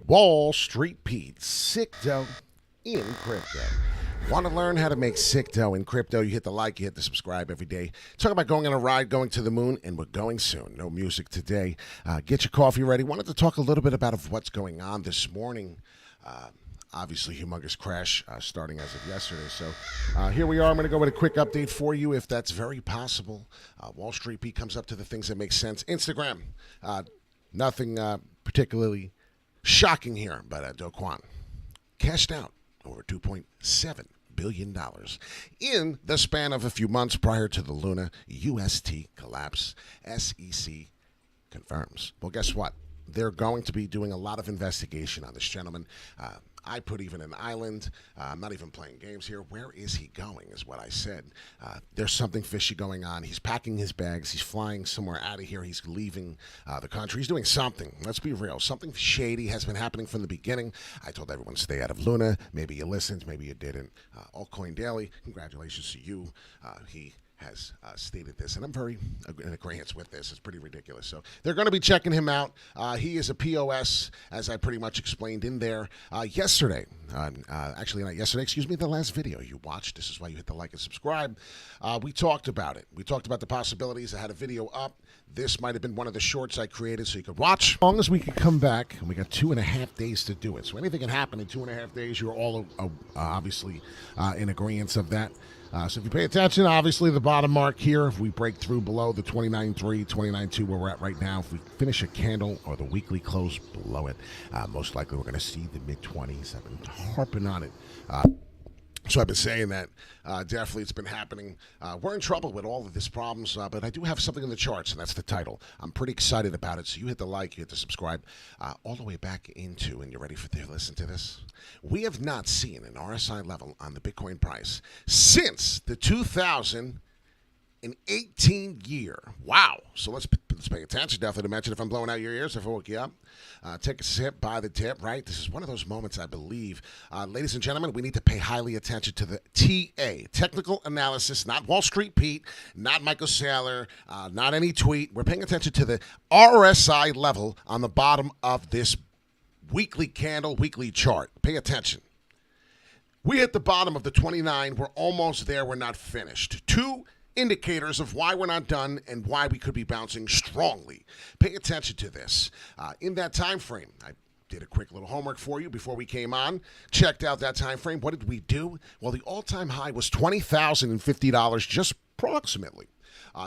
Wall Street Pete, sick dough in crypto. Want to learn how to make sick dough in crypto? You hit the like, you hit the subscribe every day. Talk about going on a ride, going to the moon, and we're going soon. No music today. Get your coffee ready. Wanted to talk a little bit about what's going on this morning. Obviously, humongous crash starting as of yesterday. So here we are. I'm going to go with a quick update for you if that's very possible. Wall Street Pete comes up to the things that make sense. Instagram, nothing particularly shocking here, but Do Kwon cashed out over $2.7 billion in the span of a few months prior to the Luna UST collapse. SEC confirms. Well, guess what? They're going to be doing a lot of investigation on this gentleman. I put even an island. I'm not even playing games here. Where is he going is what I said. There's something fishy going on. He's packing his bags. He's flying somewhere out of here. He's leaving the country. He's doing something. Let's be real. Something shady has been happening from the beginning. I told everyone to stay out of Luna. Maybe you listened. Maybe you didn't. Altcoin Daily, congratulations to you. He has stated this, and I'm very in agreement with this. It's pretty ridiculous. So they're going to be checking him out. He is a POS, as I pretty much explained in there yesterday. Actually, not yesterday, excuse me, the last video you watched. This is why you hit the like and subscribe. We talked about it. We talked about the possibilities. I had a video up. This might have been one of the shorts I created so you could watch. As long as we could come back, and we got 2.5 days to do it. So anything can happen in 2.5 days. You're all obviously in agreement of that. So if you pay attention, obviously the bottom mark here, if we break through below the 29.3, 29.2 where we're at right now, if we finish a candle or the weekly close below it, most likely we're going to see the mid-20s. I've been harping on it. So I've been saying that definitely it's been happening. We're in trouble with all of these problems, but I do have something in the charts, and that's the title. I'm pretty excited about it, so you hit the like, you hit the subscribe, all the way back into, and you're ready to listen to this? We have not seen an RSI level on the Bitcoin price since the 2018 year. Wow. So let's pay attention. Definitely to mention if I'm blowing out your ears, if I woke you up. Take a sip, buy the tip, right? This is one of those moments, I believe. Ladies and gentlemen, we need to pay highly attention to the TA, technical analysis, not Wall Street Pete, not Michael Saylor, not any tweet. We're paying attention to the RSI level on the bottom of this weekly candle, weekly chart. Pay attention. We hit the bottom of the 29. We're almost there. We're not finished. Two indicators of why we're not done and why we could be bouncing strongly. Pay attention to this. In that time frame, I did a quick little homework for you before we came on. Checked out that time frame. What did we do? Well, the all-time high was $20,050, just approximately.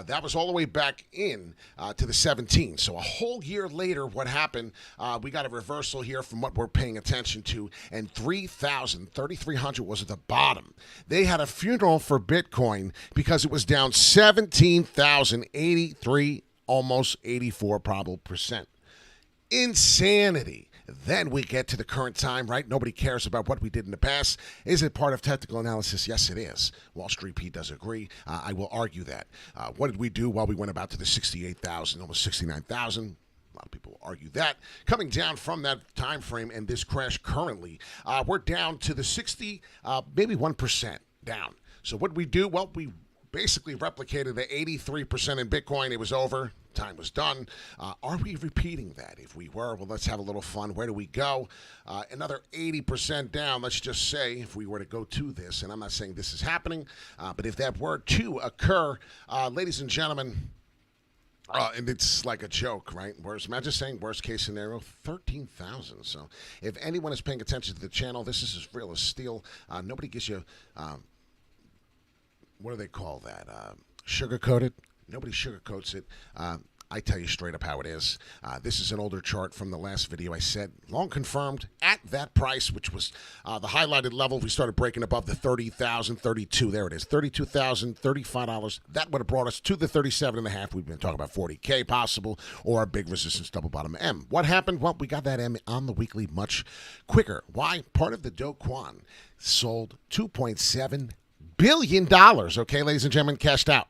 That was all the way back in to the 17. So a whole year later, what happened? We got a reversal here from what we're paying attention to, and 3,300 was at the bottom. They had a funeral for Bitcoin because it was down 17,083, almost 84 probable percent. Insanity. Then we get to the current time, right? Nobody cares about what we did in the past. Is it part of technical analysis? Yes, it is. Wall Street Pete does agree. I will argue that. What did we do while we went about to the 68,000, almost 69,000? A lot of people argue that. Coming down from that time frame and this crash currently, we're down to the 60, maybe 1% down. So what did we do? Well, we basically replicated the 83% in Bitcoin. It was over. Time was done. Are we repeating that? If we were, well, let's have a little fun. Where do we go? Another 80% down, let's just say, if we were to go to this, and I'm not saying this is happening, but if that were to occur, ladies and gentlemen, and it's like a joke, right? Imagine saying worst case scenario, 13,000. So if anyone is paying attention to the channel, this is as real as steel. Nobody gives you, what do they call that? Sugar-coated? Nobody sugarcoats it. I tell you straight up how it is. This is an older chart from the last video I said. Long confirmed at that price, which was the highlighted level. We started breaking above the 30,000, 32. There it is, $32,000, $35. That would have brought us to the 37.5. We've been talking about 40K possible or a big resistance double bottom M. What happened? Well, we got that M on the weekly much quicker. Why? Part of the Do Kwon sold $2.7 billion. Okay, ladies and gentlemen, cashed out.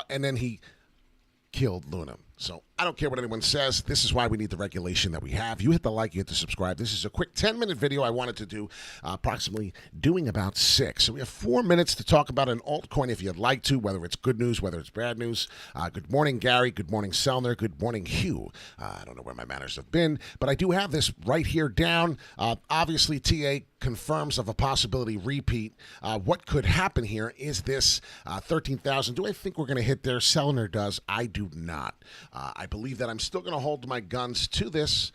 And then he killed Luna. So I don't care what anyone says. This is why we need the regulation that we have. You hit the like, you hit the subscribe. This is a quick 10-minute video I wanted to do, approximately doing about 6. So we have 4 minutes to talk about an altcoin if you'd like to, whether it's good news, whether it's bad news. Good morning, Gary. Good morning, Selner. Good morning, Hugh. I don't know where my manners have been, but I do have this right here down. Obviously, TA confirms of a possibility repeat. What could happen here is this 13,000. Do I think we're going to hit there? Selner does. I do not. I believe that I'm still going to hold my guns to this.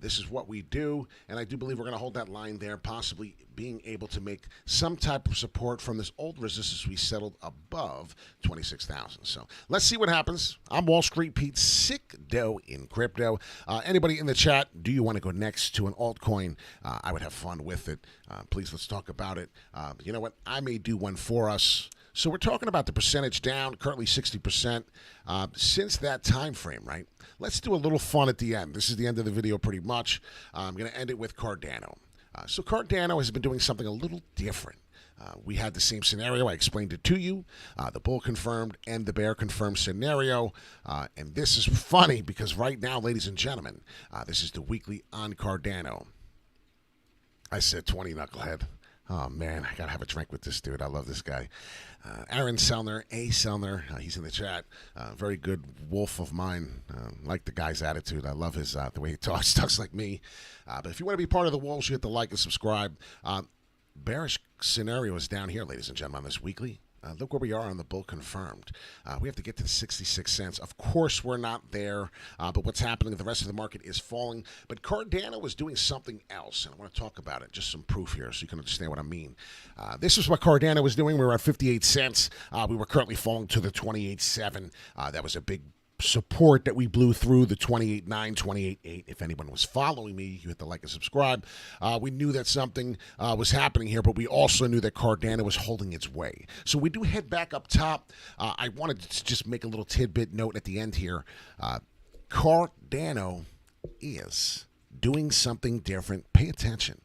This is what we do, and I do believe we're going to hold that line there, possibly being able to make some type of support from this old resistance we settled above 26,000. So let's see what happens. I'm Wall Street Pete, sick dough in crypto. Anybody in the chat, do you want to go next to an altcoin? I would have fun with it. Please, let's talk about it. You know what? I may do one for us. So we're talking about the percentage down, currently 60%, since that time frame, right? Let's do a little fun at the end. This is the end of the video pretty much. I'm going to end it with Cardano. So Cardano has been doing something a little different. We had the same scenario. I explained it to you. The bull confirmed and the bear confirmed scenario. And this is funny because right now, ladies and gentlemen, this is the weekly on Cardano. I said 20, knucklehead. Oh, man, I got to have a drink with this dude. I love this guy. Aaron Selner, he's in the chat. Very good wolf of mine. Like the guy's attitude. I love his the way he talks like me. But if you want to be part of the wolves, you hit the like and subscribe. Bearish scenario is down here, ladies and gentlemen, on this weekly. Look where we are on the bull confirmed. We have to get to the 66 cents. Of course, we're not there, but what's happening, the rest of the market is falling. But Cardano is doing something else, and I want to talk about it. Just some proof here so you can understand what I mean. This is what Cardano was doing. We were at 58 cents. We were currently falling to the 28.7. That was a big support that we blew through, the 28.9, 28.8. If anyone was following me, you hit the like and subscribe. We knew that something was happening here, but we also knew that Cardano was holding its way. So we do head back up top. I wanted to just make a little tidbit note at the end here. Cardano is doing something different. Pay attention.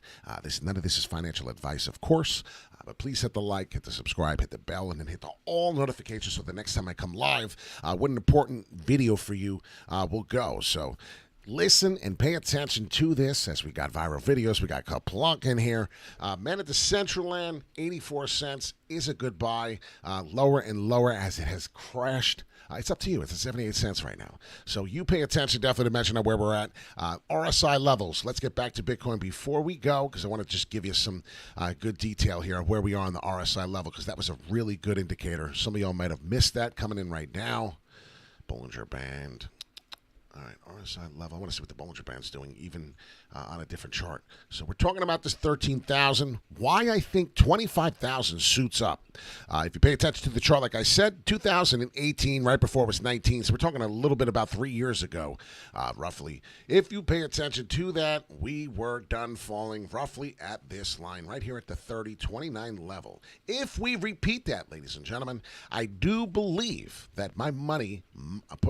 None of this is financial advice, of course. But please hit the like, hit the subscribe, hit the bell, and then hit the all notifications so the next time I come live, what an important video for you will go. So listen and pay attention to this as we got viral videos. We got Kaplunk in here. Man at the Decentraland, 84 cents is a good buy. Lower and lower as it has crashed. It's up to you. It's at 78 cents right now. So you pay attention, definitely to mention where we're at. RSI levels. Let's get back to Bitcoin before we go because I want to just give you some good detail here of where we are on the RSI level because that was a really good indicator. Some of y'all might have missed that coming in right now. Bollinger Band. All right, RSI level. I want to see what the Bollinger Band's doing, even on a different chart. So we're talking about this 13,000. Why I think 25,000 suits up. If you pay attention to the chart, like I said, 2018, right before it was 19. So we're talking a little bit about 3 years ago, roughly. If you pay attention to that, we were done falling roughly at this line right here at the 30.29 level. If we repeat that, ladies and gentlemen, I do believe that my money,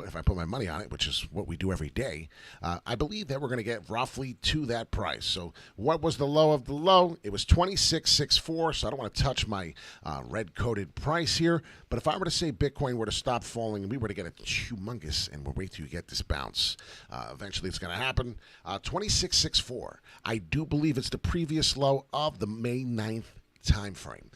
if I put my money on it, which is what we do every day, I believe that we're going to get roughly to that price. So what was the low of the low? It was 26.64, so I don't want to touch my red-coded price here. But if I were to say Bitcoin were to stop falling and we were to get a humongous, and we'll wait till you get this bounce, eventually it's going to happen, 26.64. I do believe it's the previous low of the May 9th time frame.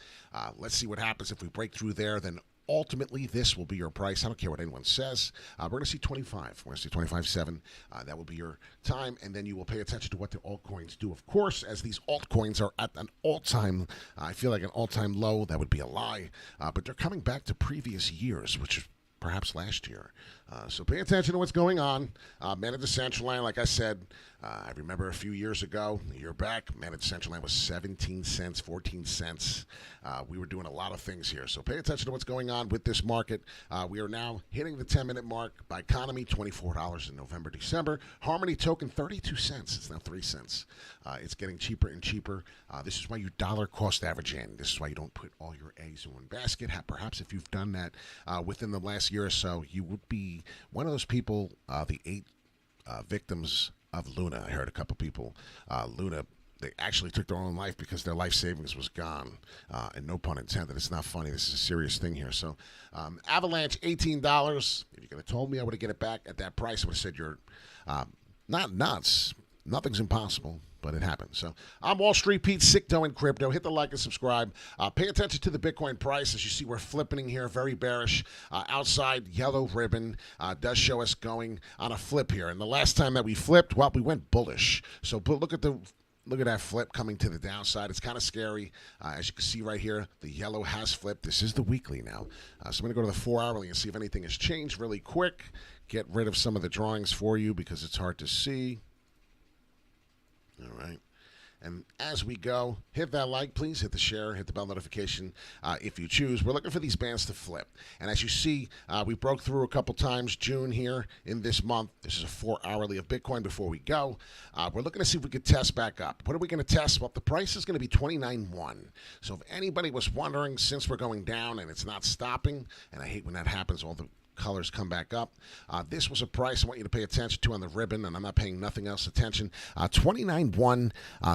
Let's see what happens if we break through there. Then ultimately, this will be your price. I don't care what anyone says. We're going to see 25. We're going to see 25.7. That will be your time, and then you will pay attention to what the altcoins do. Of course, as these altcoins are at an all-time, I feel like an all-time low. That would be a lie, but they're coming back to previous years, which is perhaps last year. So pay attention to what's going on. Man at the Decentraland, like I said, I remember a few years ago, a year back, Man at the Decentraland was 17 cents, 14 cents. We were doing a lot of things here. So pay attention to what's going on with this market. We are now hitting the 10-minute mark. By economy, $24 in November, December. Harmony token, 32 cents. It's now 3 cents. It's getting cheaper and cheaper. This is why you dollar cost average in. This is why you don't put all your eggs in one basket. Perhaps if you've done that within the last year or so, you would be one of those people, the 8 victims of Luna. I heard a couple people, Luna they actually took their own life because their life savings was gone. And no pun intended. It's not funny. This is a serious thing here. So, Avalanche, $18. If you could have told me I would have get it back at that price, I would have said you're not nuts. Nothing's impossible, but it happens. So I'm Wall Street Pete, sick dough in crypto. Hit the like and subscribe. Pay attention to the Bitcoin price. As you see, we're flipping here, very bearish. Outside, yellow ribbon does show us going on a flip here. And the last time that we flipped, well, we went bullish. So look at that flip coming to the downside. It's kind of scary. As you can see right here, the yellow has flipped. This is the weekly now. So I'm going to go to the 4-hourly and see if anything has changed really quick. Get rid of some of the drawings for you because it's hard to see. All right. And as we go, hit that like, please. Hit the share, hit the bell notification if you choose. We're looking for these bands to flip. And as you see, we broke through a couple times June here in this month. This is a 4-hourly of Bitcoin before we go. We're looking to see if we could test back up. What are we going to test? Well, the price is going to be $29.1. So if anybody was wondering, since we're going down and it's not stopping, and I hate when that happens, all the colors come back up. This was a price I want you to pay attention to on the ribbon, and I'm not paying nothing else attention. 29.1,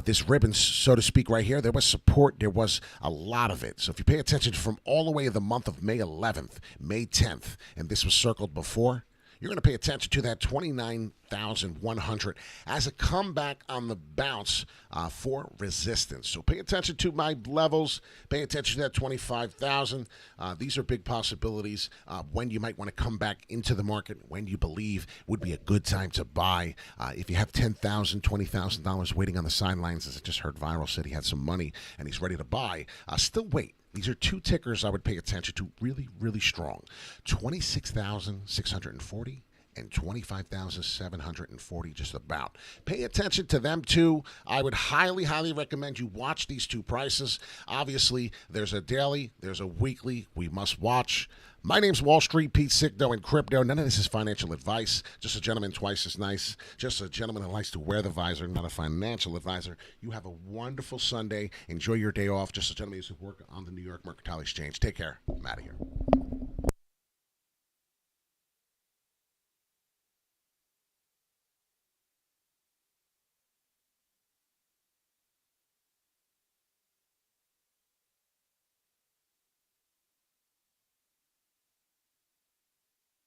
this ribbon, so to speak, right here, there was support. There was a lot of it. So if you pay attention from all the way to the month of May 11th, May 10th, and this was circled before, you're going to pay attention to that 29,100 as a comeback on the bounce for resistance. So pay attention to my levels. Pay attention to that 25,000. These are big possibilities when you might want to come back into the market, when you believe would be a good time to buy. If you have $10,000, $20,000 waiting on the sidelines, as I just heard Viral said he had some money and he's ready to buy, still wait. These are two tickers I would pay attention to really, really strong. 26,640 and 25,740 just about. Pay attention to them too. I would highly, highly recommend you watch these two prices. Obviously, there's a daily, there's a weekly we must watch. My name's Wall Street Pete, sick dough in crypto. None of this is financial advice. Just a gentleman twice as nice. Just a gentleman that likes to wear the visor, not a financial advisor. You have a wonderful Sunday. Enjoy your day off. Just a gentleman who used to work on the New York Mercantile Exchange. Take care. I'm out of here.